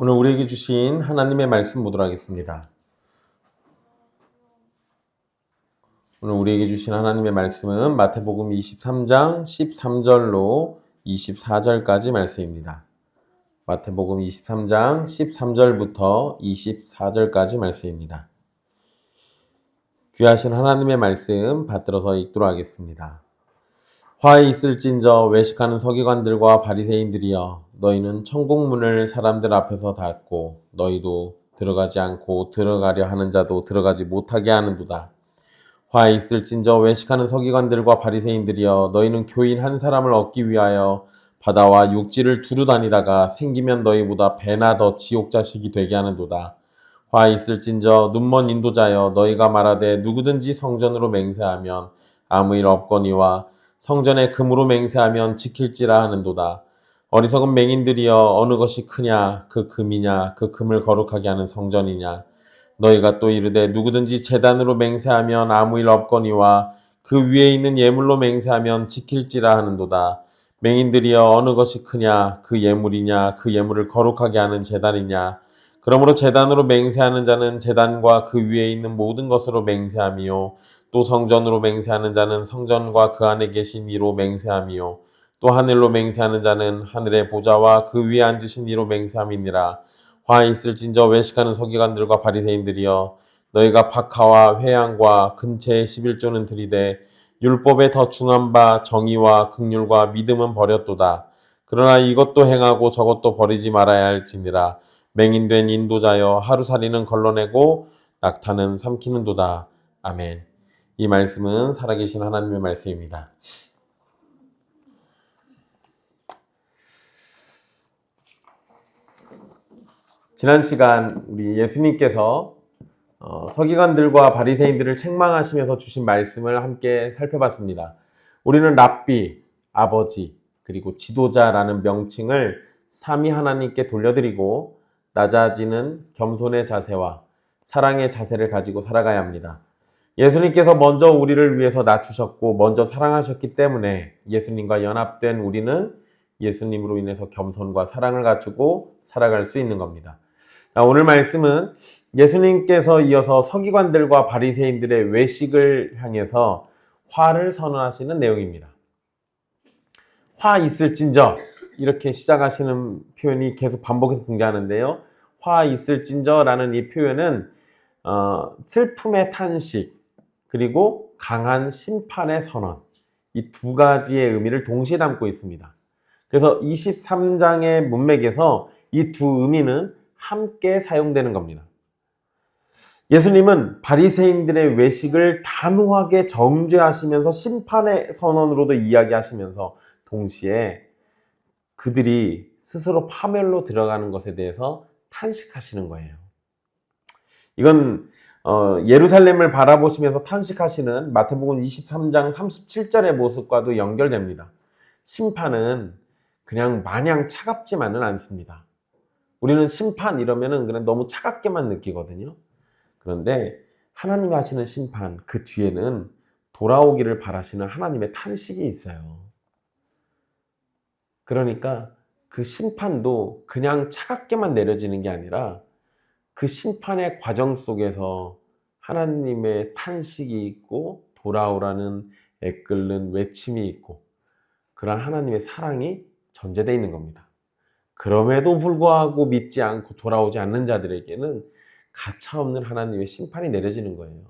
오늘 우리에게 주신 하나님의 말씀 보도록 하겠습니다. 오늘 우리에게 주신 하나님의 말씀은 마태복음 23장 13절로 24절까지 말씀입니다. 마태복음 23장 13절부터 24절까지 말씀입니다. 귀하신 하나님의 말씀 받들어서 읽도록 하겠습니다. 화에 있을진저 외식하는 서기관들과 바리새인들이여, 너희는 천국문을 사람들 앞에서 닫고 너희도 들어가지 않고 들어가려 하는 자도 들어가지 못하게 하는도다. 화에 있을진저 외식하는 서기관들과 바리새인들이여, 너희는 교인 한 사람을 얻기 위하여 바다와 육지를 두루 다니다가 생기면 너희보다 배나 더 지옥 자식이 되게 하는도다. 화에 있을진저 눈먼 인도자여, 너희가 말하되 누구든지 성전으로 맹세하면 아무 일 없거니와 성전에 금으로 맹세하면 지킬지라 하는도다. 어리석은 맹인들이여, 어느 것이 크냐, 그 금이냐, 그 금을 거룩하게 하는 성전이냐. 너희가 또 이르되 누구든지 제단으로 맹세하면 아무 일 없거니와 그 위에 있는 예물로 맹세하면 지킬지라 하는도다. 맹인들이여, 어느 것이 크냐, 그 예물이냐, 그 예물을 거룩하게 하는 제단이냐. 그러므로 제단으로 맹세하는 자는 제단과 그 위에 있는 모든 것으로 맹세함이요, 또 성전으로 맹세하는 자는 성전과 그 안에 계신 이로 맹세함이요, 또 하늘로 맹세하는 자는 하늘의 보좌와 그 위에 앉으신 이로 맹세함이니라. 화에 있을진저 외식하는 서기관들과 바리새인들이여, 너희가 박하와 회양과 근체의 11조는 들이되 율법에 더 중한 바 정의와 긍휼과 믿음은 버렸도다. 그러나 이것도 행하고 저것도 버리지 말아야 할지니라. 맹인된 인도자여, 하루살이는 걸러내고 낙타는 삼키는도다. 아멘. 이 말씀은 살아계신 하나님의 말씀입니다. 지난 시간 우리 예수님께서 서기관들과 바리새인들을 책망하시면서 주신 말씀을 함께 살펴봤습니다. 우리는 랍비, 아버지, 그리고 지도자라는 명칭을 삼위 하나님께 돌려드리고 낮아지는 겸손의 자세와 사랑의 자세를 가지고 살아가야 합니다. 예수님께서 먼저 우리를 위해서 낮추셨고 먼저 사랑하셨기 때문에 예수님과 연합된 우리는 예수님으로 인해서 겸손과 사랑을 갖추고 살아갈 수 있는 겁니다. 오늘 말씀은 예수님께서 이어서 서기관들과 바리새인들의 외식을 향해서 화를 선언하시는 내용입니다. 화 있을진저, 이렇게 시작하시는 표현이 계속 반복해서 등장하는데요. 화 있을진저라는 이 표현은 슬픔의 탄식, 그리고 강한 심판의 선언, 이 두 가지의 의미를 동시에 담고 있습니다. 그래서 23장의 문맥에서 이 두 의미는 함께 사용되는 겁니다. 예수님은 바리새인들의 외식을 단호하게 정죄하시면서 심판의 선언으로도 이야기하시면서 동시에 그들이 스스로 파멸로 들어가는 것에 대해서 탄식하시는 거예요. 이건 예루살렘을 바라보시면서 탄식하시는 마태복음 23장 37절의 모습과도 연결됩니다. 심판은 그냥 마냥 차갑지만은 않습니다. 우리는 심판 이러면은 그냥 너무 차갑게만 느끼거든요. 그런데 하나님이 하시는 심판, 그 뒤에는 돌아오기를 바라시는 하나님의 탄식이 있어요. 그러니까 그 심판도 그냥 차갑게만 내려지는 게 아니라 그 심판의 과정 속에서 하나님의 탄식이 있고 돌아오라는 애끓는 외침이 있고 그러한 하나님의 사랑이 전제되어 있는 겁니다. 그럼에도 불구하고 믿지 않고 돌아오지 않는 자들에게는 가차없는 하나님의 심판이 내려지는 거예요.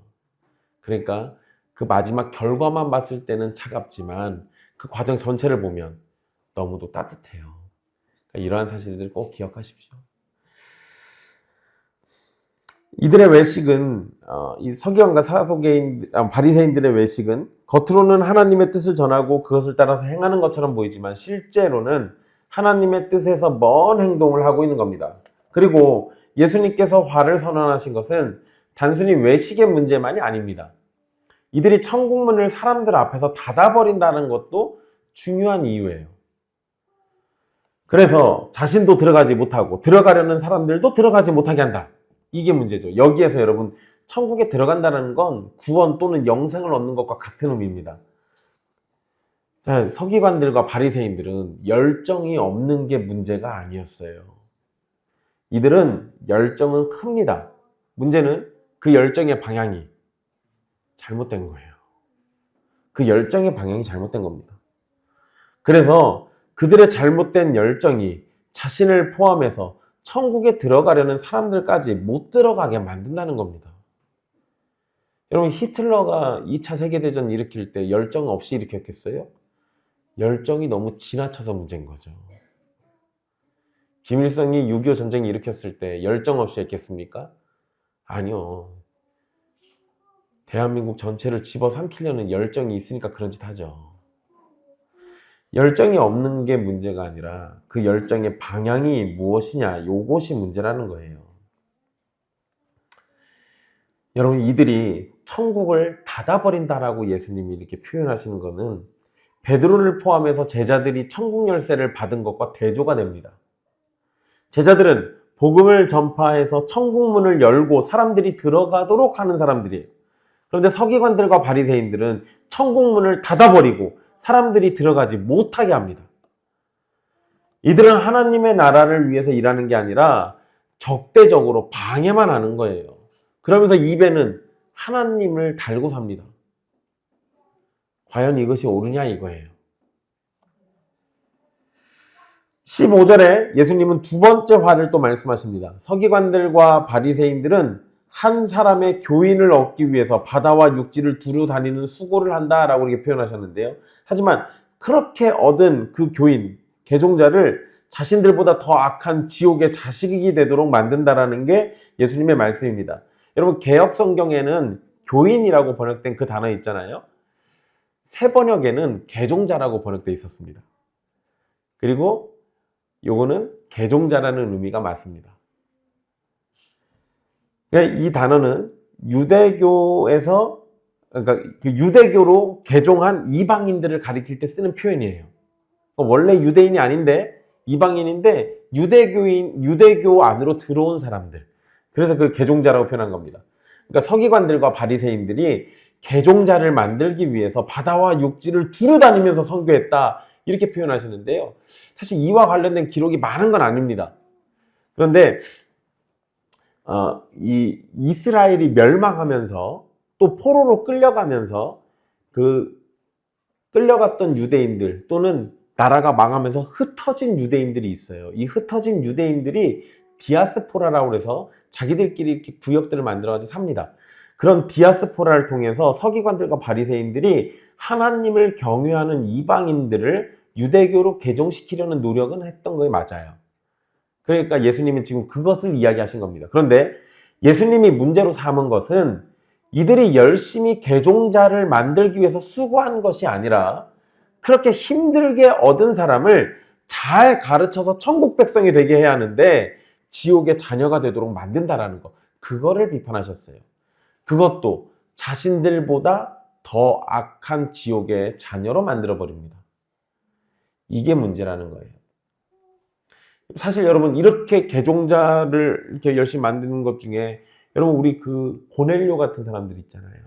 그러니까 그 마지막 결과만 봤을 때는 차갑지만 그 과정 전체를 보면 너무도 따뜻해요. 그러니까 이러한 사실들 꼭 기억하십시오. 이들의 외식은 이 서기관과 바리새인들의 외식은 겉으로는 하나님의 뜻을 전하고 그것을 따라서 행하는 것처럼 보이지만 실제로는 하나님의 뜻에서 먼 행동을 하고 있는 겁니다. 그리고 예수님께서 화를 선언하신 것은 단순히 외식의 문제만이 아닙니다. 이들이 천국문을 사람들 앞에서 닫아버린다는 것도 중요한 이유예요. 그래서 자신도 들어가지 못하고 들어가려는 사람들도 들어가지 못하게 한다. 이게 문제죠. 여기에서 여러분, 천국에 들어간다는 건 구원 또는 영생을 얻는 것과 같은 의미입니다. 자, 서기관들과 바리새인들은 열정이 없는 게 문제가 아니었어요. 이들은 열정은 큽니다. 문제는 그 열정의 방향이 잘못된 거예요. 그 열정의 방향이 잘못된 겁니다. 그래서 그들의 잘못된 열정이 자신을 포함해서 천국에 들어가려는 사람들까지 못 들어가게 만든다는 겁니다. 여러분, 히틀러가 2차 세계대전 일으킬 때 열정 없이 일으켰겠어요? 열정이 너무 지나쳐서 문제인 거죠. 김일성이 6.25 전쟁 일으켰을 때 열정 없이 했겠습니까? 아니요. 대한민국 전체를 집어삼키려는 열정이 있으니까 그런 짓 하죠. 열정이 없는 게 문제가 아니라 그 열정의 방향이 무엇이냐, 요것이 문제라는 거예요. 여러분, 이들이 천국을 닫아버린다라고 예수님이 이렇게 표현하시는 것은 베드로를 포함해서 제자들이 천국 열쇠를 받은 것과 대조가 됩니다. 제자들은 복음을 전파해서 천국 문을 열고 사람들이 들어가도록 하는 사람들이에요. 그런데 서기관들과 바리새인들은 천국 문을 닫아버리고 사람들이 들어가지 못하게 합니다. 이들은 하나님의 나라를 위해서 일하는 게 아니라 적대적으로 방해만 하는 거예요. 그러면서 입에는 하나님을 달고 삽니다. 과연 이것이 옳으냐 이거예요. 15절에 예수님은 두 번째 화를 또 말씀하십니다. 서기관들과 바리새인들은 한 사람의 교인을 얻기 위해서 바다와 육지를 두루 다니는 수고를 한다라고 이렇게 표현하셨는데요. 하지만 그렇게 얻은 그 교인, 개종자를 자신들보다 더 악한 지옥의 자식이 되도록 만든다라는 게 예수님의 말씀입니다. 여러분, 개역 성경에는 교인이라고 번역된 그 단어 있잖아요. 새 번역에는 개종자라고 번역되어 있었습니다. 그리고 요거는 개종자라는 의미가 맞습니다. 이 단어는 유대교에서, 그러니까 유대교로 개종한 이방인들을 가리킬 때 쓰는 표현이에요. 원래 유대인이 아닌데 이방인인데 유대교 안으로 들어온 사람들. 그래서 그 개종자라고 표현한 겁니다. 그러니까 서기관들과 바리새인들이 개종자를 만들기 위해서 바다와 육지를 두루 다니면서 선교했다, 이렇게 표현하시는데요. 사실 이와 관련된 기록이 많은 건 아닙니다. 그런데 이 이스라엘이 멸망하면서 또 포로로 끌려가면서 그 끌려갔던 유대인들 또는 나라가 망하면서 흩어진 유대인들이 있어요. 이 흩어진 유대인들이 디아스포라라고 해서 자기들끼리 이렇게 구역들을 만들어가지고 삽니다. 그런 디아스포라를 통해서 서기관들과 바리새인들이 하나님을 경외하는 이방인들을 유대교로 개종시키려는 노력은 했던 거에 맞아요. 그러니까 예수님은 지금 그것을 이야기하신 겁니다. 그런데 예수님이 문제로 삼은 것은 이들이 열심히 개종자를 만들기 위해서 수고한 것이 아니라 그렇게 힘들게 얻은 사람을 잘 가르쳐서 천국 백성이 되게 해야 하는데 지옥의 자녀가 되도록 만든다라는 것, 그거를 비판하셨어요. 그것도 자신들보다 더 악한 지옥의 자녀로 만들어버립니다. 이게 문제라는 거예요. 사실 여러분, 이렇게 개종자를 이렇게 열심히 만드는 것 중에 여러분, 우리 그 고넬료 같은 사람들 있잖아요.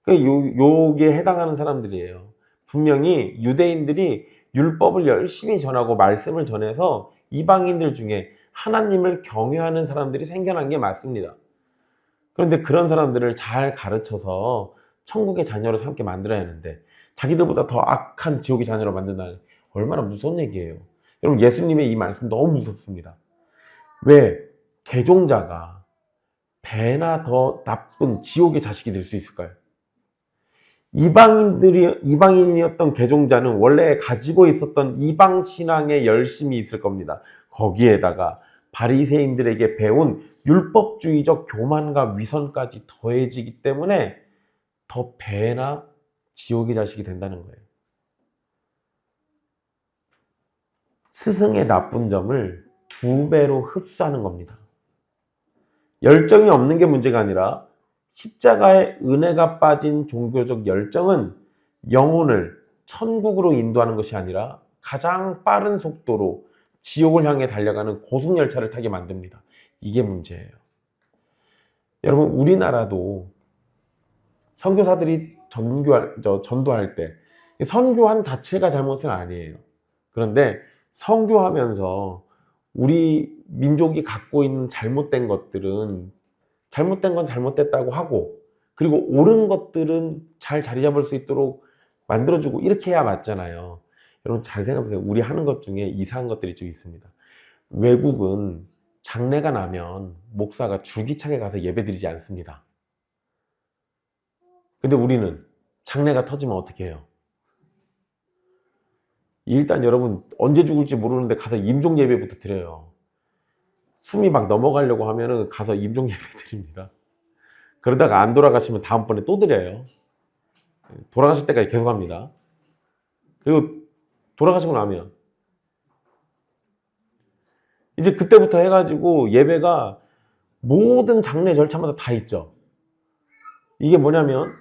요게 해당하는 사람들이에요. 분명히 유대인들이 율법을 열심히 전하고 말씀을 전해서 이방인들 중에 하나님을 경외하는 사람들이 생겨난 게 맞습니다. 그런데 그런 사람들을 잘 가르쳐서 천국의 자녀로 삼게 만들어야 하는데 자기들보다 더 악한 지옥의 자녀로 만든다는, 얼마나 무서운 얘기예요. 여러분, 예수님의 이 말씀 너무 무섭습니다. 왜 개종자가 배나 더 나쁜 지옥의 자식이 될 수 있을까요? 이방인이었던 개종자는 원래 가지고 있었던 이방 신앙에 열심히 있을 겁니다. 거기에다가 바리새인들에게 배운 율법주의적 교만과 위선까지 더해지기 때문에 더 배나 지옥의 자식이 된다는 거예요. 스승의 나쁜 점을 2배로 흡수하는 겁니다. 열정이 없는 게 문제가 아니라 십자가의 은혜가 빠진 종교적 열정은 영혼을 천국으로 인도하는 것이 아니라 가장 빠른 속도로 지옥을 향해 달려가는 고속열차를 타게 만듭니다. 이게 문제예요. 여러분, 우리나라도 선교사들이 전도할 때 선교한 자체가 잘못은 아니에요. 그런데 선교하면서 우리 민족이 갖고 있는 잘못된 것들은 잘못된 건 잘못됐다고 하고, 그리고 옳은 것들은 잘 자리 잡을 수 있도록 만들어주고, 이렇게 해야 맞잖아요. 여러분 잘 생각해보세요. 우리 하는 것 중에 이상한 것들이 좀 있습니다. 외국은 장례가 나면 목사가 줄기차게 가서 예배드리지 않습니다. 근데 우리는 장례가 터지면 어떻게 해요? 일단 여러분 언제 죽을지 모르는데 가서 임종 예배부터 드려요. 숨이 막 넘어가려고 하면은 가서 임종 예배 드립니다. 그러다가 안 돌아가시면 다음번에 또 드려요. 돌아가실 때까지 계속 합니다. 그리고 돌아가시고 나면 이제 그때부터 해가지고 예배가 모든 장례 절차마다 다 있죠. 이게 뭐냐면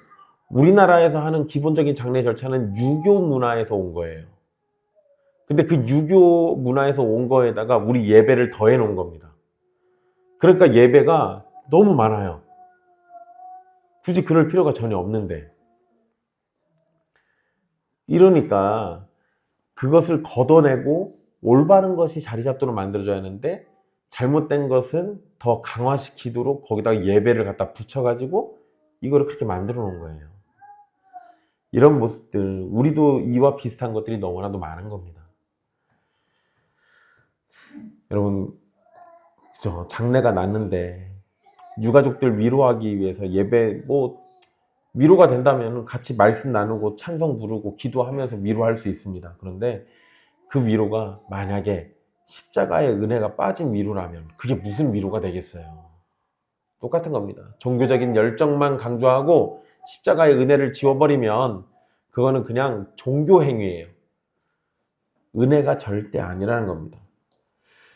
우리나라에서 하는 기본적인 장례 절차는 유교 문화에서 온 거예요. 근데 그 유교 문화에서 온 거에다가 우리 예배를 더해 놓은 겁니다. 그러니까 예배가 너무 많아요. 굳이 그럴 필요가 전혀 없는데. 이러니까 그것을 걷어내고 올바른 것이 자리 잡도록 만들어줘야 하는데, 잘못된 것은 더 강화시키도록 거기다가 예배를 갖다 붙여가지고 이거를 그렇게 만들어 놓은 거예요. 이런 모습들, 우리도 이와 비슷한 것들이 너무나도 많은 겁니다. 여러분, 그죠? 장례가 났는데 유가족들 위로하기 위해서 예배, 위로가 된다면 같이 말씀 나누고 찬송 부르고 기도하면서 위로할 수 있습니다. 그런데 그 위로가 만약에 십자가의 은혜가 빠진 위로라면 그게 무슨 위로가 되겠어요? 똑같은 겁니다. 종교적인 열정만 강조하고 십자가의 은혜를 지워버리면 그거는 그냥 종교 행위예요. 은혜가 절대 아니라는 겁니다.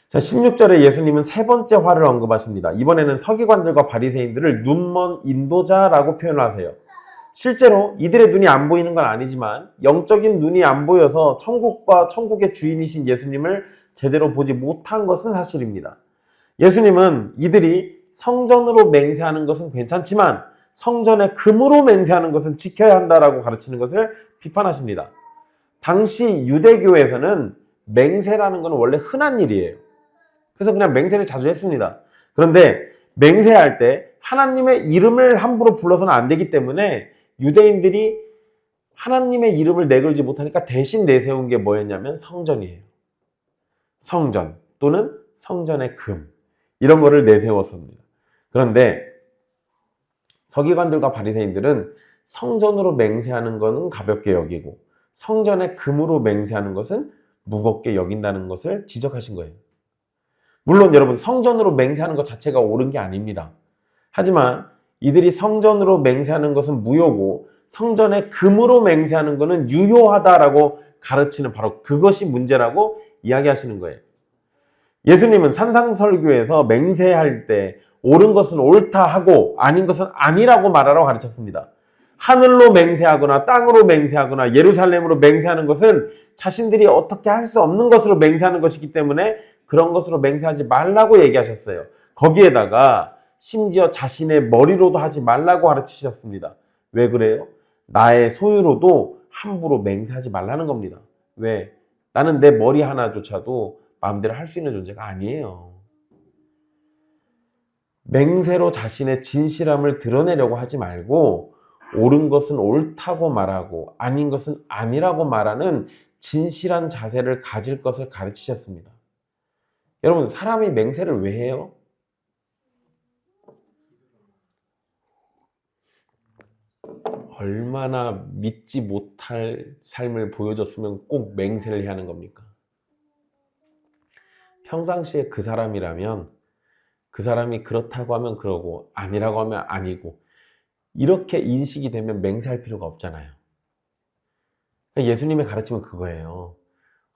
자, 16절에 예수님은 세 번째 화를 언급하십니다. 이번에는 서기관들과 바리새인들을 눈먼 인도자라고 표현하세요. 실제로 이들의 눈이 안 보이는 건 아니지만 영적인 눈이 안 보여서 천국과 천국의 주인이신 예수님을 제대로 보지 못한 것은 사실입니다. 예수님은 이들이 성전으로 맹세하는 것은 괜찮지만 성전의 금으로 맹세하는 것은 지켜야 한다라고 가르치는 것을 비판하십니다. 당시 유대교에서는 맹세라는 건 원래 흔한 일이에요. 그래서 그냥 맹세를 자주 했습니다. 그런데 맹세할 때 하나님의 이름을 함부로 불러서는 안 되기 때문에 유대인들이 하나님의 이름을 내걸지 못하니까 대신 내세운 게 뭐였냐면 성전이에요. 성전 또는 성전의 금, 이런 거를 내세웠습니다. 그런데 서기관들과 바리새인들은 성전으로 맹세하는 것은 가볍게 여기고 성전의 금으로 맹세하는 것은 무겁게 여긴다는 것을 지적하신 거예요. 물론 여러분, 성전으로 맹세하는 것 자체가 옳은 게 아닙니다. 하지만 이들이 성전으로 맹세하는 것은 무효고 성전의 금으로 맹세하는 것은 유효하다라고 가르치는 바로 그것이 문제라고 이야기하시는 거예요. 예수님은 산상설교에서 맹세할 때 옳은 것은 옳다 하고 아닌 것은 아니라고 말하라고 가르쳤습니다. 하늘로 맹세하거나 땅으로 맹세하거나 예루살렘으로 맹세하는 것은 자신들이 어떻게 할 수 없는 것으로 맹세하는 것이기 때문에 그런 것으로 맹세하지 말라고 얘기하셨어요. 거기에다가 심지어 자신의 머리로도 하지 말라고 가르치셨습니다. 왜 그래요? 나의 소유로도 함부로 맹세하지 말라는 겁니다. 왜? 나는 내 머리 하나조차도 마음대로 할 수 있는 존재가 아니에요. 맹세로 자신의 진실함을 드러내려고 하지 말고 옳은 것은 옳다고 말하고 아닌 것은 아니라고 말하는 진실한 자세를 가질 것을 가르치셨습니다. 여러분, 사람이 맹세를 왜 해요? 얼마나 믿지 못할 삶을 보여줬으면 꼭 맹세를 해야 하는 겁니까? 평상시에 그 사람이라면 그 사람이 그렇다고 하면 그러고 아니라고 하면 아니고 이렇게 인식이 되면 맹세할 필요가 없잖아요. 예수님의 가르침은 그거예요.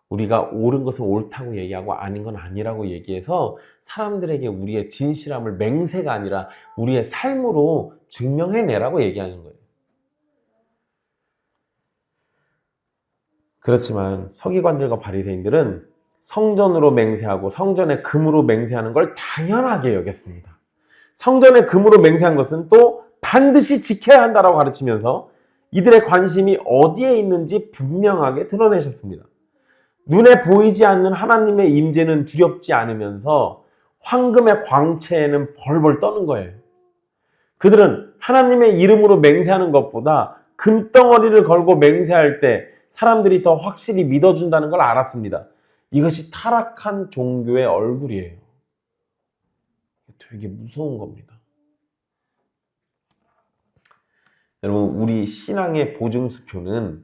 우리가 옳은 것은 옳다고 얘기하고 아닌 건 아니라고 얘기해서 사람들에게 우리의 진실함을 맹세가 아니라 우리의 삶으로 증명해내라고 얘기하는 거예요. 그렇지만 서기관들과 바리새인들은 성전으로 맹세하고 성전의 금으로 맹세하는 걸 당연하게 여겼습니다. 성전의 금으로 맹세한 것은 또 반드시 지켜야 한다라고 가르치면서 이들의 관심이 어디에 있는지 분명하게 드러내셨습니다. 눈에 보이지 않는 하나님의 임재는 두렵지 않으면서 황금의 광채에는 벌벌 떠는 거예요. 그들은 하나님의 이름으로 맹세하는 것보다 금덩어리를 걸고 맹세할 때 사람들이 더 확실히 믿어준다는 걸 알았습니다. 이것이 타락한 종교의 얼굴이에요. 되게 무서운 겁니다. 여러분, 우리 신앙의 보증수표는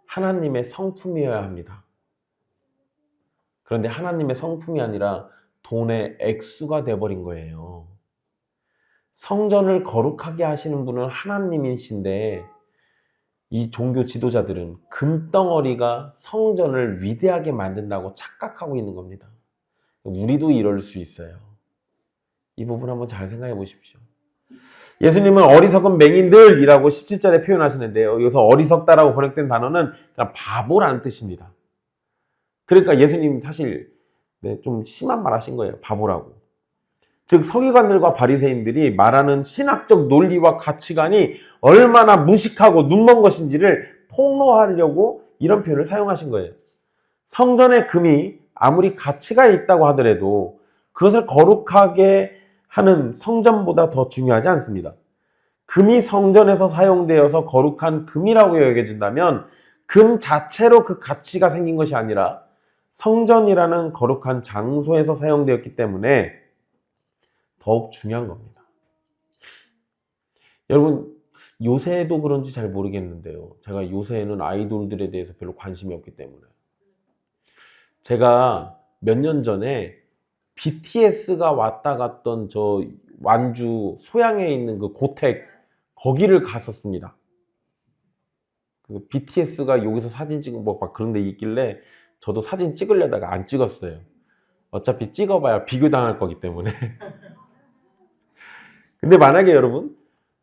하나님의 성품이어야 합니다. 그런데 하나님의 성품이 아니라 돈의 액수가 돼버린 거예요. 성전을 거룩하게 하시는 분은 하나님이신데 이 종교 지도자들은 금덩어리가 성전을 위대하게 만든다고 착각하고 있는 겁니다. 우리도 이럴 수 있어요. 이 부분 한번 잘 생각해 보십시오. 예수님은 어리석은 맹인들이라고 17절에 표현하시는데요. 여기서 어리석다라고 번역된 단어는 그냥 바보라는 뜻입니다. 그러니까 예수님 사실 좀 심한 말 하신 거예요. 바보라고. 즉 서기관들과 바리새인들이 말하는 신학적 논리와 가치관이 얼마나 무식하고 눈먼 것인지를 폭로하려고 이런 표현을 사용하신 거예요. 성전의 금이 아무리 가치가 있다고 하더라도 그것을 거룩하게 하는 성전보다 더 중요하지 않습니다. 금이 성전에서 사용되어서 거룩한 금이라고 여겨진다면 금 자체로 그 가치가 생긴 것이 아니라 성전이라는 거룩한 장소에서 사용되었기 때문에 더욱 중요한 겁니다. 여러분, 요새도 그런지 잘 모르겠는데요. 제가 요새는 아이돌들에 대해서 별로 관심이 없기 때문에. 제가 몇 년 전에 BTS가 왔다 갔던 저 완주 소양에 있는 그 고택, 거기를 갔었습니다. 그 BTS가 여기서 사진 찍은 뭐 막 그런 데 있길래 저도 사진 찍으려다가 안 찍었어요. 어차피 찍어봐야 비교당할 거기 때문에. 근데 만약에 여러분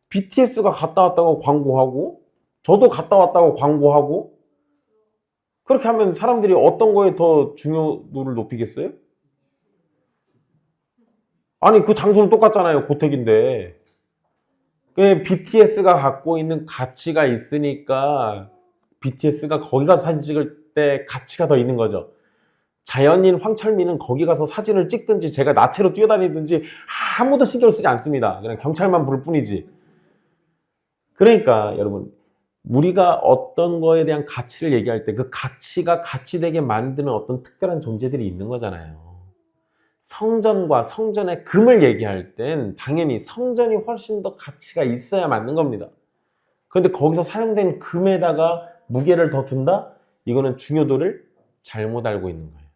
BTS가 갔다 왔다고 광고하고 저도 갔다 왔다고 광고하고 그렇게 하면 사람들이 어떤 거에 더 중요도를 높이겠어요? 아니 그 장소는 똑같잖아요. 고택인데. BTS가 갖고 있는 가치가 있으니까 BTS가 거기 가서 사진 찍을 때 가치가 더 있는 거죠. 자연인 황철민은 거기 가서 사진을 찍든지 제가 나체로 뛰어다니든지 아무도 신경 쓰지 않습니다. 그냥 경찰만 부를 뿐이지. 그러니까 여러분 우리가 어떤 거에 대한 가치를 얘기할 때 그 가치가 가치되게 만드는 어떤 특별한 존재들이 있는 거잖아요. 성전과 성전의 금을 얘기할 땐 당연히 성전이 훨씬 더 가치가 있어야 맞는 겁니다. 그런데 거기서 사용된 금에다가 무게를 더 둔다? 이거는 중요도를 잘못 알고 있는 거예요.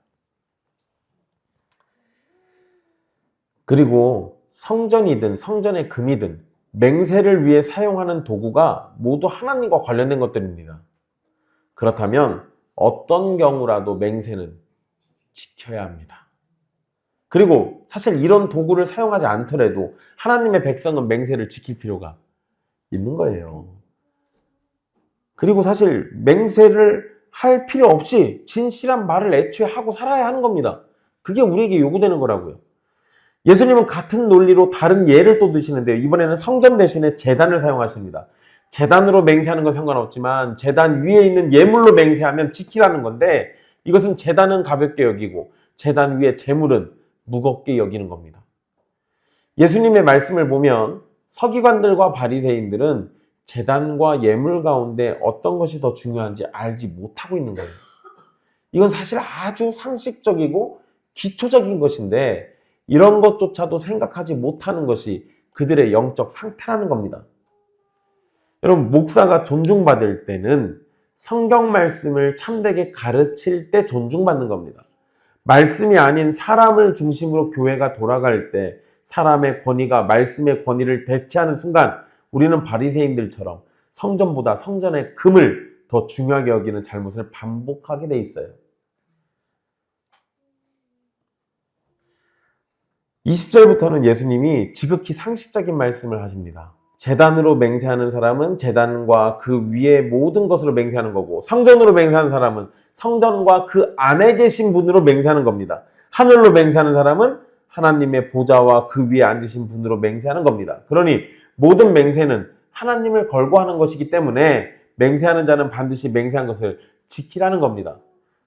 그리고 성전이든 성전의 금이든 맹세를 위해 사용하는 도구가 모두 하나님과 관련된 것들입니다. 그렇다면 어떤 경우라도 맹세는 지켜야 합니다. 그리고 사실 이런 도구를 사용하지 않더라도 하나님의 백성은 맹세를 지킬 필요가 있는 거예요. 그리고 사실 맹세를 할 필요 없이 진실한 말을 애초에 하고 살아야 하는 겁니다. 그게 우리에게 요구되는 거라고요. 예수님은 같은 논리로 다른 예를 또 드시는데요. 이번에는 성전 대신에 제단을 사용하십니다. 제단으로 맹세하는 건 상관없지만 제단 위에 있는 예물로 맹세하면 지키라는 건데 이것은 제단은 가볍게 여기고 제단 위에 제물은 무겁게 여기는 겁니다. 예수님의 말씀을 보면 서기관들과 바리새인들은 제단과 예물 가운데 어떤 것이 더 중요한지 알지 못하고 있는 거예요. 이건 사실 아주 상식적이고 기초적인 것인데 이런 것조차도 생각하지 못하는 것이 그들의 영적 상태라는 겁니다. 여러분, 목사가 존중받을 때는 성경 말씀을 참되게 가르칠 때 존중받는 겁니다. 말씀이 아닌 사람을 중심으로 교회가 돌아갈 때 사람의 권위가 말씀의 권위를 대체하는 순간 우리는 바리새인들처럼 성전보다 성전의 금을 더 중요하게 여기는 잘못을 반복하게 돼 있어요. 20절부터는 예수님이 지극히 상식적인 말씀을 하십니다. 제단으로 맹세하는 사람은 제단과 그 위에 모든 것으로 맹세하는 거고 성전으로 맹세하는 사람은 성전과 그 안에 계신 분으로 맹세하는 겁니다. 하늘로 맹세하는 사람은 하나님의 보좌와 그 위에 앉으신 분으로 맹세하는 겁니다. 그러니 모든 맹세는 하나님을 걸고 하는 것이기 때문에 맹세하는 자는 반드시 맹세한 것을 지키라는 겁니다.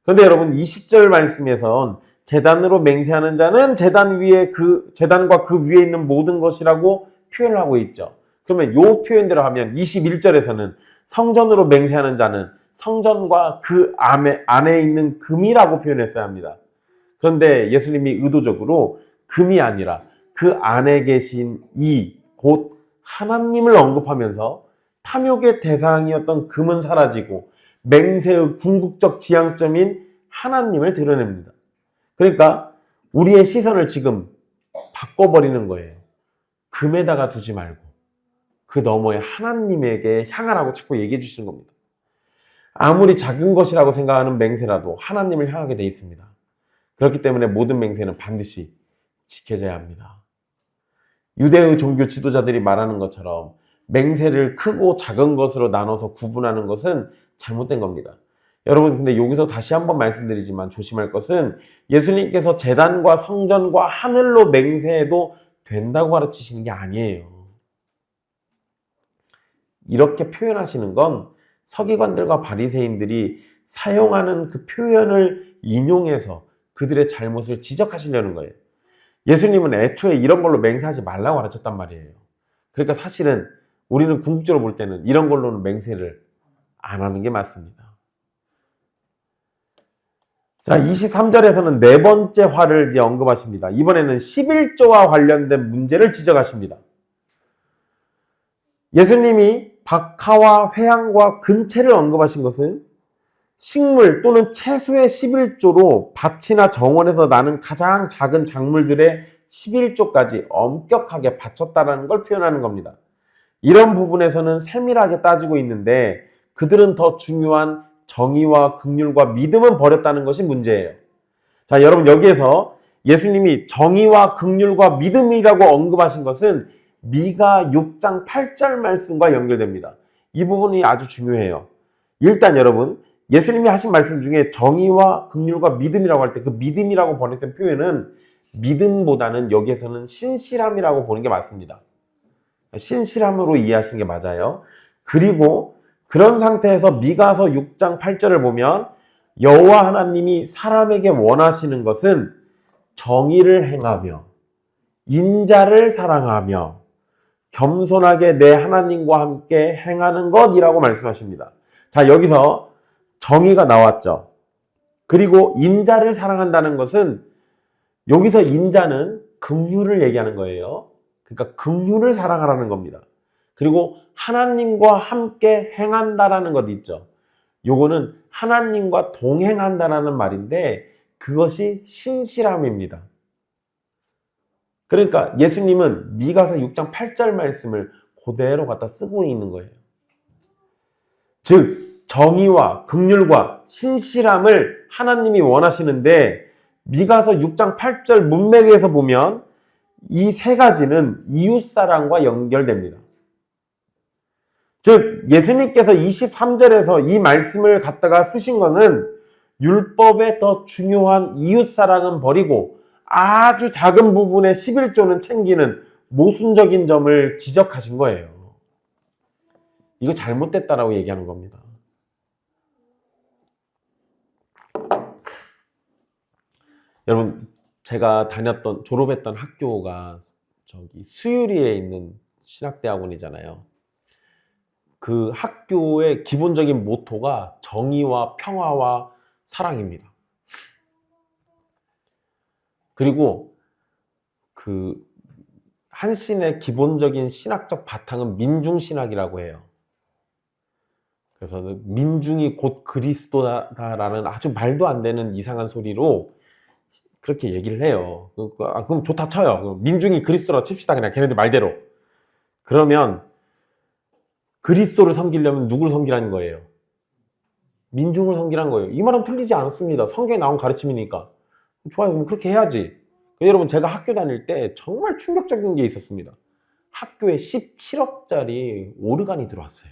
그런데 여러분 20절 말씀에선 제단으로 맹세하는 자는 제단과 그 위에 있는 모든 것이라고 표현을 하고 있죠. 그러면 요 표현대로 하면 21절에서는 성전으로 맹세하는 자는 성전과 그 안에 있는 금이라고 표현했어야 합니다. 그런데 예수님이 의도적으로 금이 아니라 그 안에 계신 곧 하나님을 언급하면서 탐욕의 대상이었던 금은 사라지고 맹세의 궁극적 지향점인 하나님을 드러냅니다. 그러니까 우리의 시선을 지금 바꿔버리는 거예요. 금에다가 두지 말고 그 너머에 하나님에게 향하라고 자꾸 얘기해 주시는 겁니다. 아무리 작은 것이라고 생각하는 맹세라도 하나님을 향하게 돼 있습니다. 그렇기 때문에 모든 맹세는 반드시 지켜져야 합니다. 유대의 종교 지도자들이 말하는 것처럼 맹세를 크고 작은 것으로 나눠서 구분하는 것은 잘못된 겁니다. 여러분, 근데 여기서 다시 한번 말씀드리지만 조심할 것은 예수님께서 제단과 성전과 하늘로 맹세해도 된다고 가르치시는 게 아니에요. 이렇게 표현하시는 건 서기관들과 바리새인들이 사용하는 그 표현을 인용해서 그들의 잘못을 지적하시려는 거예요. 예수님은 애초에 이런 걸로 맹세하지 말라고 가르쳤단 말이에요. 그러니까 사실은 우리는 궁극적으로 볼 때는 이런 걸로는 맹세를 안 하는 게 맞습니다. 자, 23절에서는 네 번째 화를 이제 언급하십니다. 이번에는 11조와 관련된 문제를 지적하십니다. 예수님이 박하와 회향과 근채를 언급하신 것은 식물 또는 채소의 11조로 밭이나 정원에서 나는 가장 작은 작물들의 11조까지 엄격하게 바쳤다는 걸 표현하는 겁니다. 이런 부분에서는 세밀하게 따지고 있는데 그들은 더 중요한 정의와 긍휼과 믿음은 버렸다는 것이 문제예요. 자, 여러분 여기에서 예수님이 정의와 긍휼과 믿음이라고 언급하신 것은 미가 6장 8절 말씀과 연결됩니다. 이 부분이 아주 중요해요. 일단 여러분 예수님이 하신 말씀 중에 정의와 긍휼과 믿음이라고 할 때 그 믿음이라고 번역된 표현은 믿음보다는 여기에서는 신실함이라고 보는 게 맞습니다. 신실함으로 이해하시는 게 맞아요. 그리고 그런 상태에서 미가서 6장 8절을 보면 여호와 하나님이 사람에게 원하시는 것은 정의를 행하며 인자를 사랑하며 겸손하게 내 하나님과 함께 행하는 것이라고 말씀하십니다. 자, 여기서 정의가 나왔죠. 그리고 인자를 사랑한다는 것은 여기서 인자는 긍휼을 얘기하는 거예요. 그러니까 긍휼을 사랑하라는 겁니다. 그리고 하나님과 함께 행한다라는 것 있죠. 요거는 하나님과 동행한다라는 말인데 그것이 신실함입니다. 그러니까 예수님은 미가서 6장 8절 말씀을 그대로 갖다 쓰고 있는 거예요. 즉 정의와 긍휼과 신실함을 하나님이 원하시는데 미가서 6장 8절 문맥에서 보면 이 세 가지는 이웃사랑과 연결됩니다. 즉 예수님께서 23절에서 이 말씀을 갖다가 쓰신 거는 율법의 더 중요한 이웃사랑은 버리고 아주 작은 부분의 11조는 챙기는 모순적인 점을 지적하신 거예요. 이거 잘못됐다라고 얘기하는 겁니다. 여러분 제가 졸업했던 학교가 저기 수유리에 있는 신학대학원이잖아요. 그 학교의 기본적인 모토가 정의와 평화와 사랑입니다. 그리고 그 한신의 기본적인 신학적 바탕은 민중신학이라고 해요. 그래서 민중이 곧 그리스도다라는 아주 말도 안 되는 이상한 소리로 그렇게 얘기를 해요. 그럼 좋다 쳐요. 민중이 그리스도라고 칩시다. 그냥 걔네들 말대로. 그러면 그리스도를 섬기려면 누구를 섬기라는 거예요? 민중을 섬기라는 거예요. 이 말은 틀리지 않습니다. 성경에 나온 가르침이니까. 좋아요. 그럼 그렇게 해야지. 여러분 제가 학교 다닐 때 정말 충격적인 게 있었습니다. 학교에 17억짜리 오르간이 들어왔어요.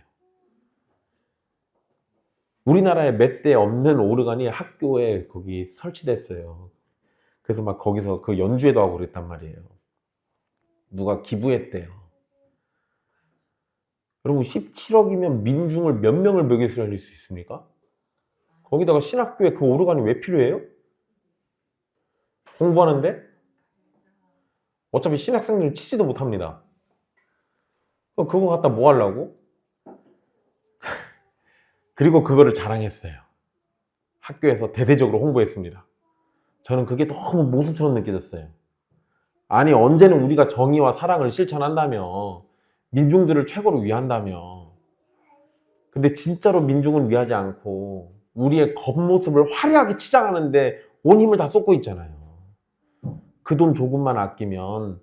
우리나라에 몇 대 없는 오르간이 학교에 거기 설치됐어요. 그래서 막 거기서 그 연주회도 하고 그랬단 말이에요. 누가 기부했대요. 여러분 17억이면 민중을 몇 명을 먹여 살릴 수 있습니까? 거기다가 신학교에 그 오르간이 왜 필요해요? 공부하는데? 어차피 신학생들은 치지도 못합니다. 그거 갖다 뭐 하려고? 그리고 그거를 자랑했어요. 학교에서 대대적으로 홍보했습니다. 저는 그게 너무 모순처럼 느껴졌어요. 아니, 언제는 우리가 정의와 사랑을 실천한다며, 민중들을 최고로 위한다며, 근데 진짜로 민중을 위하지 않고 우리의 겉모습을 화려하게 치장하는데 온 힘을 다 쏟고 있잖아요. 그 돈 조금만 아끼면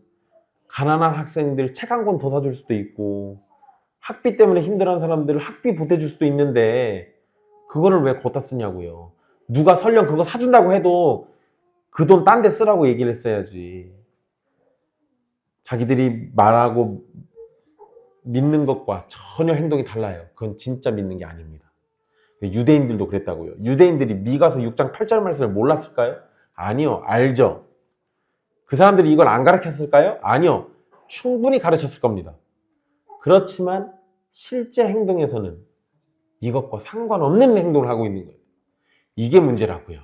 가난한 학생들 책 한 권 더 사줄 수도 있고, 학비 때문에 힘들어하는 사람들을 학비 보태줄 수도 있는데 그거를 왜 거기다 쓰냐고요. 누가 설령 그거 사준다고 해도 그 돈 딴 데 쓰라고 얘기를 했어야지. 자기들이 말하고 믿는 것과 전혀 행동이 달라요. 그건 진짜 믿는 게 아닙니다. 유대인들도 그랬다고요. 유대인들이 미가서 6장 8절 말씀을 몰랐을까요? 아니요. 알죠. 그 사람들이 이걸 안 가르쳤을까요? 아니요. 충분히 가르쳤을 겁니다. 그렇지만 실제 행동에서는 이것과 상관없는 행동을 하고 있는 거예요. 이게 문제라고요.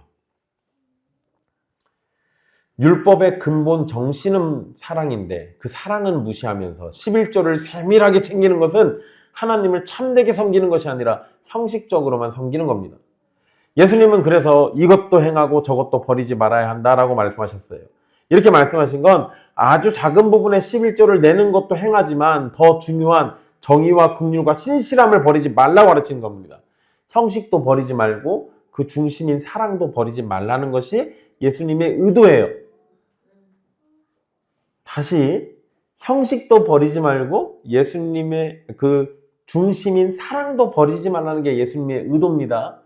율법의 근본 정신은 사랑인데 그 사랑은 무시하면서 11조를 세밀하게 챙기는 것은 하나님을 참되게 섬기는 것이 아니라 형식적으로만 섬기는 겁니다. 예수님은 그래서 이것도 행하고 저것도 버리지 말아야 한다라고 말씀하셨어요. 이렇게 말씀하신 건 아주 작은 부분의 11조를 내는 것도 행하지만 더 중요한 정의와 긍휼과 신실함을 버리지 말라고 가르치는 겁니다. 형식도 버리지 말고 그 중심인 사랑도 버리지 말라는 것이 예수님의 의도예요. 다시 형식도 버리지 말고 예수님의 그 중심인 사랑도 버리지 말라는 게 예수님의 의도입니다.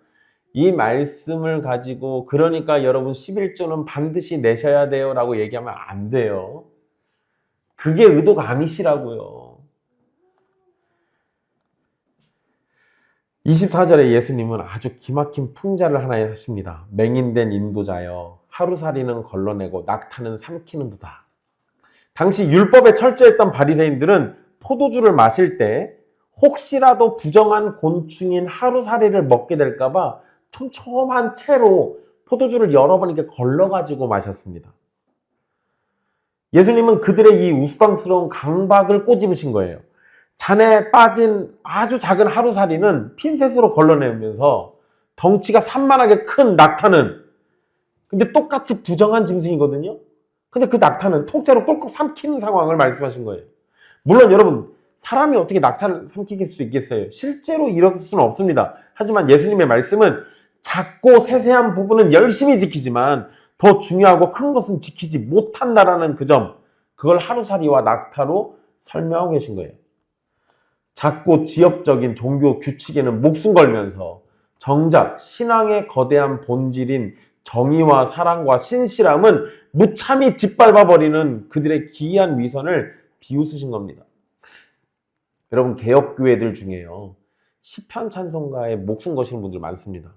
이 말씀을 가지고 그러니까 여러분 11조는 반드시 내셔야 돼요 라고 얘기하면 안 돼요. 그게 의도가 아니시라고요. 24절에 예수님은 아주 기막힌 풍자를 하나 하십니다. 맹인된 인도자여 하루살이는 걸러내고 낙타는 삼키는도다. 당시 율법에 철저했던 바리새인들은 포도주를 마실 때 혹시라도 부정한 곤충인 하루살이를 먹게 될까 봐 촘촘한 채로 포도주를 여러 번 이렇게 걸러가지고 마셨습니다. 예수님은 그들의 이 우스꽝스러운 강박을 꼬집으신 거예요. 잔에 빠진 아주 작은 하루살이는 핀셋으로 걸러내면서 덩치가 산만하게 큰 낙타는 근데 똑같이 부정한 짐승이거든요. 근데 그 낙타는 통째로 꿀꺽 삼키는 상황을 말씀하신 거예요. 물론 여러분 사람이 어떻게 낙타를 삼키길 수 있겠어요? 실제로 이럴 수는 없습니다. 하지만 예수님의 말씀은 작고 세세한 부분은 열심히 지키지만 더 중요하고 큰 것은 지키지 못한다라는 그 점, 그걸 하루살이와 낙타로 설명하고 계신 거예요. 작고 지엽적인 종교 규칙에는 목숨 걸면서 정작 신앙의 거대한 본질인 정의와 사랑과 신실함은 무참히 짓밟아버리는 그들의 기이한 위선을 비웃으신 겁니다. 여러분 개혁교회들 중에요. 시편 찬송가에 목숨 거시는 분들 많습니다.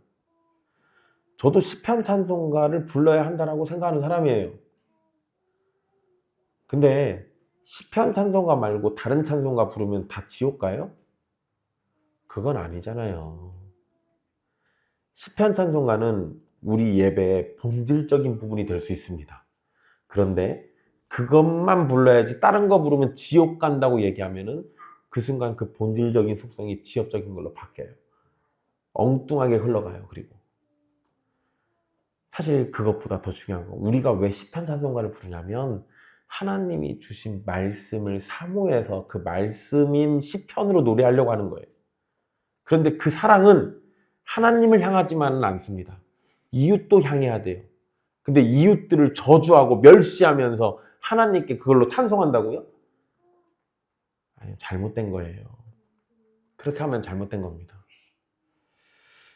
저도 시편 찬송가를 불러야 한다라고 생각하는 사람이에요. 근데 시편 찬송가 말고 다른 찬송가 부르면 다 지옥 가요? 그건 아니잖아요. 시편 찬송가는 우리 예배의 본질적인 부분이 될 수 있습니다. 그런데 그것만 불러야지 다른 거 부르면 지옥 간다고 얘기하면은 그 순간 그 본질적인 속성이 지엽적인 걸로 바뀌어요. 엉뚱하게 흘러가요. 그리고 사실 그것보다 더 중요한 건 우리가 왜 시편 찬송가를 부르냐면 하나님이 주신 말씀을 사모해서 그 말씀인 시편으로 노래하려고 하는 거예요. 그런데 그 사랑은 하나님을 향하지만은 않습니다. 이웃도 향해야 돼요. 근데 이웃들을 저주하고 멸시하면서 하나님께 그걸로 찬송한다고요? 아니, 잘못된 거예요. 그렇게 하면 잘못된 겁니다.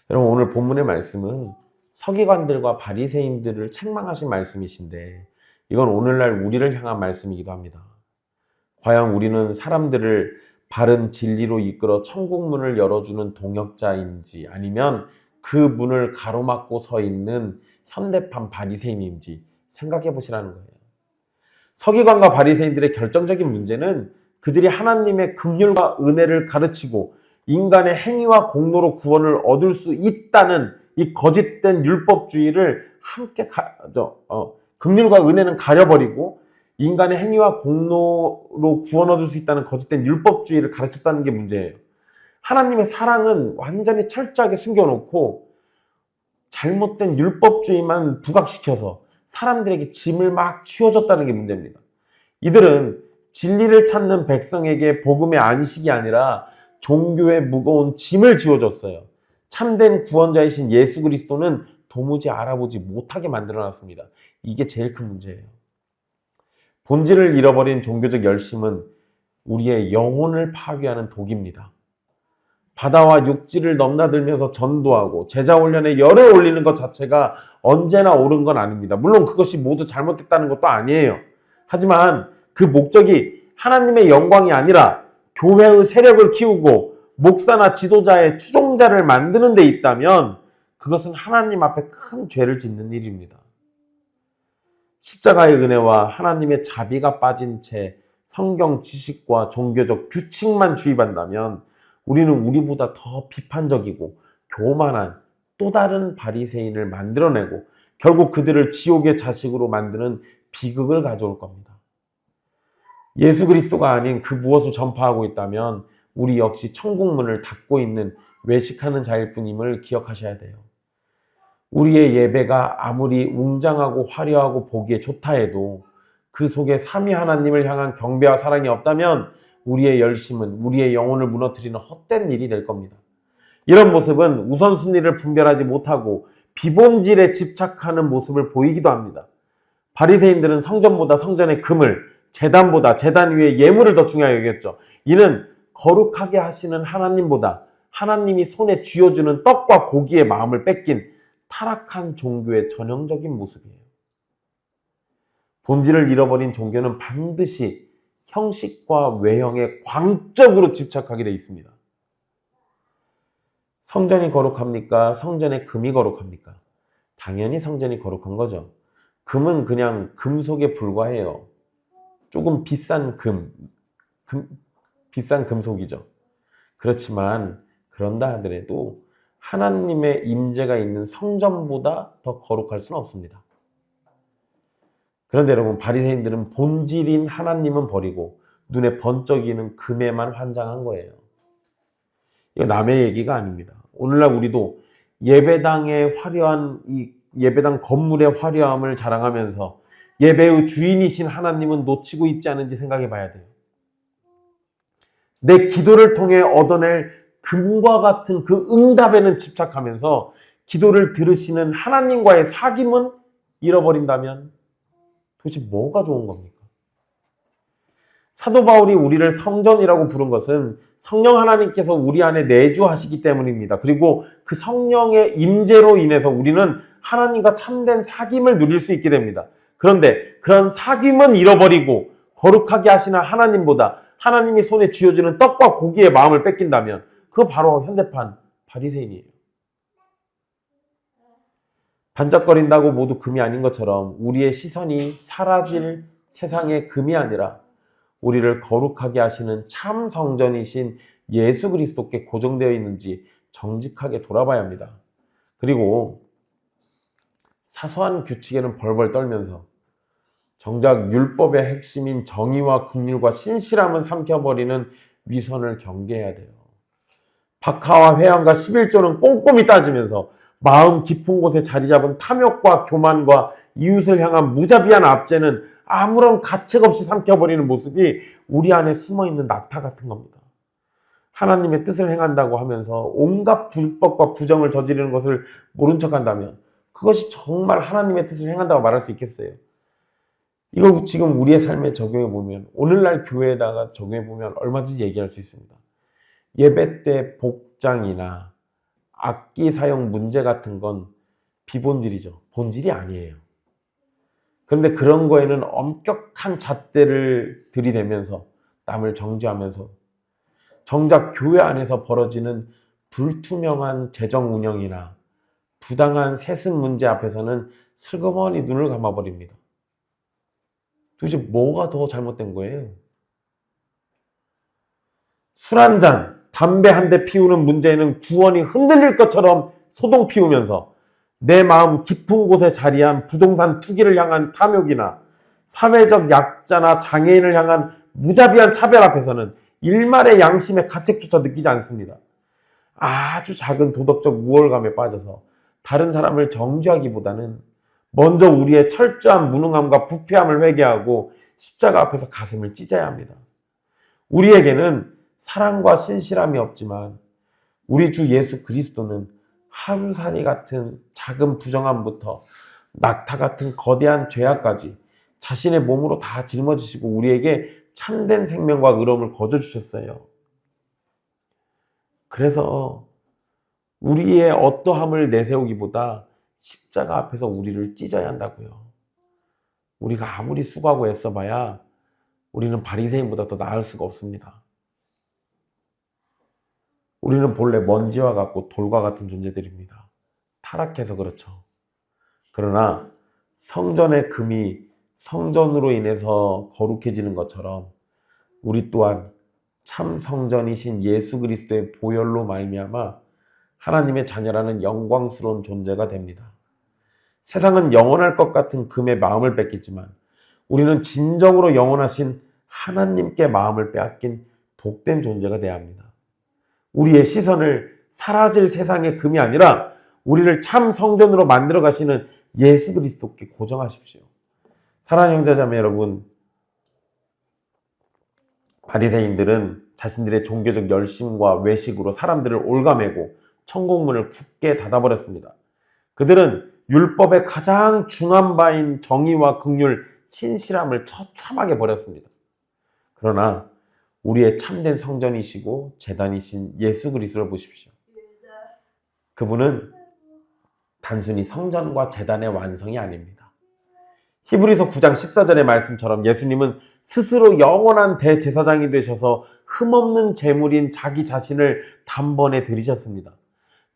여러분 오늘 본문의 말씀은 서기관들과 바리새인들을 책망하신 말씀이신데 이건 오늘날 우리를 향한 말씀이기도 합니다. 과연 우리는 사람들을 바른 진리로 이끌어 천국 문을 열어주는 동역자인지 아니면 그 문을 가로막고 서 있는 현대판 바리새인인지 생각해 보시라는 거예요. 서기관과 바리새인들의 결정적인 문제는 그들이 하나님의 긍휼과 은혜를 가르치고 인간의 행위와 공로로 구원을 얻을 수 있다는 이 거짓된 율법주의를 함께 긍휼과 은혜는 가려버리고 인간의 행위와 공로로 구원 얻을 수 있다는 거짓된 율법주의를 가르쳤다는 게 문제예요. 하나님의 사랑은 완전히 철저하게 숨겨놓고 잘못된 율법주의만 부각시켜서 사람들에게 짐을 막 쥐어줬다는 게 문제입니다. 이들은 진리를 찾는 백성에게 복음의 안식이 아니라 종교의 무거운 짐을 지어줬어요. 참된 구원자이신 예수 그리스도는 도무지 알아보지 못하게 만들어놨습니다. 이게 제일 큰 문제예요. 본질을 잃어버린 종교적 열심은 우리의 영혼을 파괴하는 독입니다. 바다와 육지를 넘나들면서 전도하고 제자 훈련에 열을 올리는 것 자체가 언제나 옳은 건 아닙니다. 물론 그것이 모두 잘못됐다는 것도 아니에요. 하지만 그 목적이 하나님의 영광이 아니라 교회의 세력을 키우고 목사나 지도자의 추종자를 만드는 데 있다면 그것은 하나님 앞에 큰 죄를 짓는 일입니다. 십자가의 은혜와 하나님의 자비가 빠진 채 성경 지식과 종교적 규칙만 주입한다면 우리는 우리보다 더 비판적이고 교만한 또 다른 바리새인을 만들어내고 결국 그들을 지옥의 자식으로 만드는 비극을 가져올 겁니다. 예수 그리스도가 아닌 그 무엇을 전파하고 있다면 우리 역시 천국 문을 닫고 있는 외식하는 자일 뿐임을 기억하셔야 돼요. 우리의 예배가 아무리 웅장하고 화려하고 보기에 좋다 해도 그 속에 삼위 하나님을 향한 경배와 사랑이 없다면 우리의 열심은 우리의 영혼을 무너뜨리는 헛된 일이 될 겁니다. 이런 모습은 우선순위를 분별하지 못하고 비본질에 집착하는 모습을 보이기도 합니다. 바리새인들은 성전보다 성전의 금을, 제단보다 제단 위에 예물을 더 중요하게 여겼죠. 이는 거룩하게 하시는 하나님보다 하나님이 손에 쥐어주는 떡과 고기의 마음을 뺏긴 타락한 종교의 전형적인 모습이에요. 본질을 잃어버린 종교는 반드시 형식과 외형에 광적으로 집착하게 되어 있습니다. 성전이 거룩합니까? 성전의 금이 거룩합니까? 당연히 성전이 거룩한 거죠. 금은 그냥 금속에 불과해요. 조금 비싼 비싼 금속이죠. 그렇지만 그런다 하더라도 하나님의 임재가 있는 성전보다 더 거룩할 수는 없습니다. 그런데 여러분, 바리새인들은 본질인 하나님은 버리고 눈에 번쩍이는 금에만 환장한 거예요. 이거 남의 얘기가 아닙니다. 오늘날 우리도 예배당의 화려한 예배당 건물의 화려함을 자랑하면서 예배의 주인이신 하나님은 놓치고 있지 않은지 생각해 봐야 돼요. 내 기도를 통해 얻어낼 금과 같은 그 응답에는 집착하면서 기도를 들으시는 하나님과의 사귐은 잃어버린다면 도대체 뭐가 좋은 겁니까? 사도 바울이 우리를 성전이라고 부른 것은 성령 하나님께서 우리 안에 내주하시기 때문입니다. 그리고 그 성령의 임재로 인해서 우리는 하나님과 참된 사귐을 누릴 수 있게 됩니다. 그런데 그런 사귐은 잃어버리고 거룩하게 하시는 하나님보다 하나님이 손에 쥐어주는 떡과 고기의 마음을 뺏긴다면 그거 바로 현대판 바리새인이에요. 반짝거린다고 모두 금이 아닌 것처럼 우리의 시선이 사라질 세상의 금이 아니라 우리를 거룩하게 하시는 참 성전이신 예수 그리스도께 고정되어 있는지 정직하게 돌아봐야 합니다. 그리고 사소한 규칙에는 벌벌 떨면서 정작 율법의 핵심인 정의와 긍휼과 신실함은 삼켜버리는 위선을 경계해야 돼요. 박하와 회양과 11조는 꼼꼼히 따지면서 마음 깊은 곳에 자리 잡은 탐욕과 교만과 이웃을 향한 무자비한 압제는 아무런 가책 없이 삼켜버리는 모습이 우리 안에 숨어있는 낙타 같은 겁니다. 하나님의 뜻을 행한다고 하면서 온갖 불법과 부정을 저지르는 것을 모른 척한다면 그것이 정말 하나님의 뜻을 행한다고 말할 수 있겠어요? 이걸 지금 우리의 삶에 적용해보면, 오늘날 교회에다가 적용해보면 얼마든지 얘기할 수 있습니다. 예배 때 복장이나 악기 사용 문제 같은 건 비본질이죠. 본질이 아니에요. 그런데 그런 거에는 엄격한 잣대를 들이대면서 남을 정죄하면서 정작 교회 안에서 벌어지는 불투명한 재정 운영이나 부당한 세습 문제 앞에서는 슬그머니 눈을 감아버립니다. 도대체 뭐가 더 잘못된 거예요? 술 한 잔, 담배 한 대 피우는 문제에는 구원이 흔들릴 것처럼 소동 피우면서 내 마음 깊은 곳에 자리한 부동산 투기를 향한 탐욕이나 사회적 약자나 장애인을 향한 무자비한 차별 앞에서는 일말의 양심의 가책조차 느끼지 않습니다. 아주 작은 도덕적 우월감에 빠져서 다른 사람을 정죄하기보다는 먼저 우리의 철저한 무능함과 부패함을 회개하고 십자가 앞에서 가슴을 찢어야 합니다. 우리에게는 사랑과 신실함이 없지만 우리 주 예수 그리스도는 하루살이 같은 작은 부정함부터 낙타 같은 거대한 죄악까지 자신의 몸으로 다 짊어지시고 우리에게 참된 생명과 의로움을 거저주셨어요. 그래서 우리의 어떠함을 내세우기보다 십자가 앞에서 우리를 찢어야 한다고요. 우리가 아무리 수고하고 애써봐야 우리는 바리새인보다 더 나을 수가 없습니다. 우리는 본래 먼지와 같고 돌과 같은 존재들입니다. 타락해서 그렇죠. 그러나 성전의 금이 성전으로 인해서 거룩해지는 것처럼 우리 또한 참 성전이신 예수 그리스도의 보혈로 말미암아 하나님의 자녀라는 영광스러운 존재가 됩니다. 세상은 영원할 것 같은 금의 마음을 뺏기지만 우리는 진정으로 영원하신 하나님께 마음을 빼앗긴 복된 존재가 되어야 합니다. 우리의 시선을 사라질 세상의 금이 아니라 우리를 참 성전으로 만들어 가시는 예수 그리스도께 고정하십시오. 사랑하는 형제자매 여러분, 바리새인들은 자신들의 종교적 열심과 외식으로 사람들을 올가매고 천국문을 굳게 닫아버렸습니다. 그들은 율법의 가장 중한 바인 정의와 긍휼, 신실함을 처참하게 버렸습니다. 그러나 우리의 참된 성전이시고 제단이신 예수 그리스도를 보십시오. 그분은 단순히 성전과 제단의 완성이 아닙니다. 히브리서 9장 14절의 말씀처럼 예수님은 스스로 영원한 대제사장이 되셔서 흠없는 제물인 자기 자신을 단번에 드리셨습니다.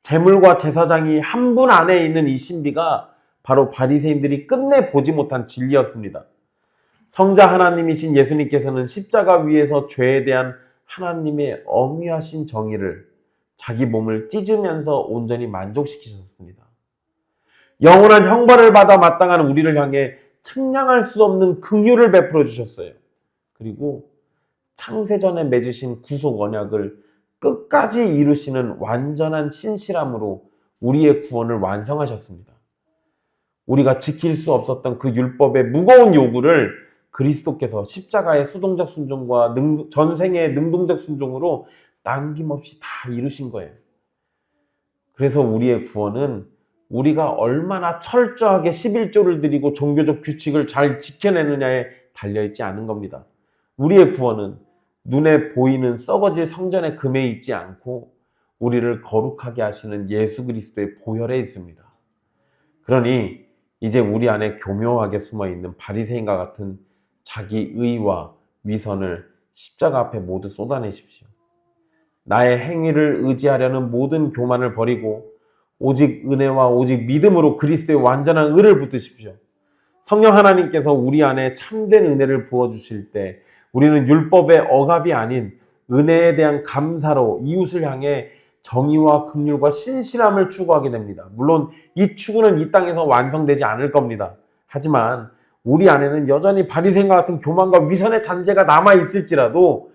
제물과 제사장이 한 분 안에 있는 이 신비가 바로 바리새인들이 끝내 보지 못한 진리였습니다. 성자 하나님이신 예수님께서는 십자가 위에서 죄에 대한 하나님의 엄위하신 정의를 자기 몸을 찢으면서 온전히 만족시키셨습니다. 영원한 형벌을 받아 마땅한 우리를 향해 측량할 수 없는 긍휼을 베풀어 주셨어요. 그리고 창세전에 맺으신 구속 언약을 끝까지 이루시는 완전한 신실함으로 우리의 구원을 완성하셨습니다. 우리가 지킬 수 없었던 그 율법의 무거운 요구를 그리스도께서 십자가의 수동적 순종과 전생의 능동적 순종으로 남김없이 다 이루신 거예요. 그래서 우리의 구원은 우리가 얼마나 철저하게 11조를 드리고 종교적 규칙을 잘 지켜내느냐에 달려있지 않은 겁니다. 우리의 구원은 눈에 보이는 썩어질 성전의 금에 있지 않고 우리를 거룩하게 하시는 예수 그리스도의 보혈에 있습니다. 그러니 이제 우리 안에 교묘하게 숨어있는 바리새인과 같은 자기 의와 위선을 십자가 앞에 모두 쏟아내십시오. 나의 행위를 의지하려는 모든 교만을 버리고 오직 은혜와 오직 믿음으로 그리스도의 완전한 의를 붙드십시오. 성령 하나님께서 우리 안에 참된 은혜를 부어주실 때 우리는 율법의 억압이 아닌 은혜에 대한 감사로 이웃을 향해 정의와 긍휼과 신실함을 추구하게 됩니다. 물론 이 추구는 이 땅에서 완성되지 않을 겁니다. 하지만 우리 안에는 여전히 바리새인과 같은 교만과 위선의 잔재가 남아있을지라도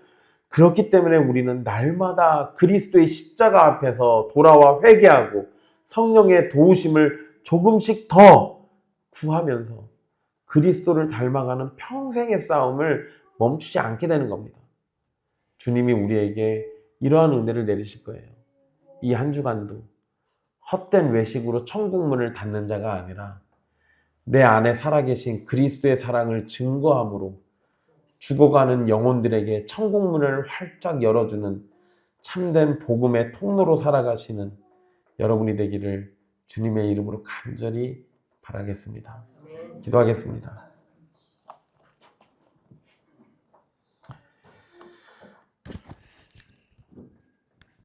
그렇기 때문에 우리는 날마다 그리스도의 십자가 앞에서 돌아와 회개하고 성령의 도우심을 조금씩 더 구하면서 그리스도를 닮아가는 평생의 싸움을 멈추지 않게 되는 겁니다. 주님이 우리에게 이러한 은혜를 내리실 거예요. 이 한 주간도 헛된 외식으로 천국문을 닫는 자가 아니라 내 안에 살아계신 그리스도의 사랑을 증거함으로 죽어가는 영혼들에게 천국문을 활짝 열어주는 참된 복음의 통로로 살아가시는 여러분이 되기를 주님의 이름으로 간절히 바라겠습니다. 기도하겠습니다.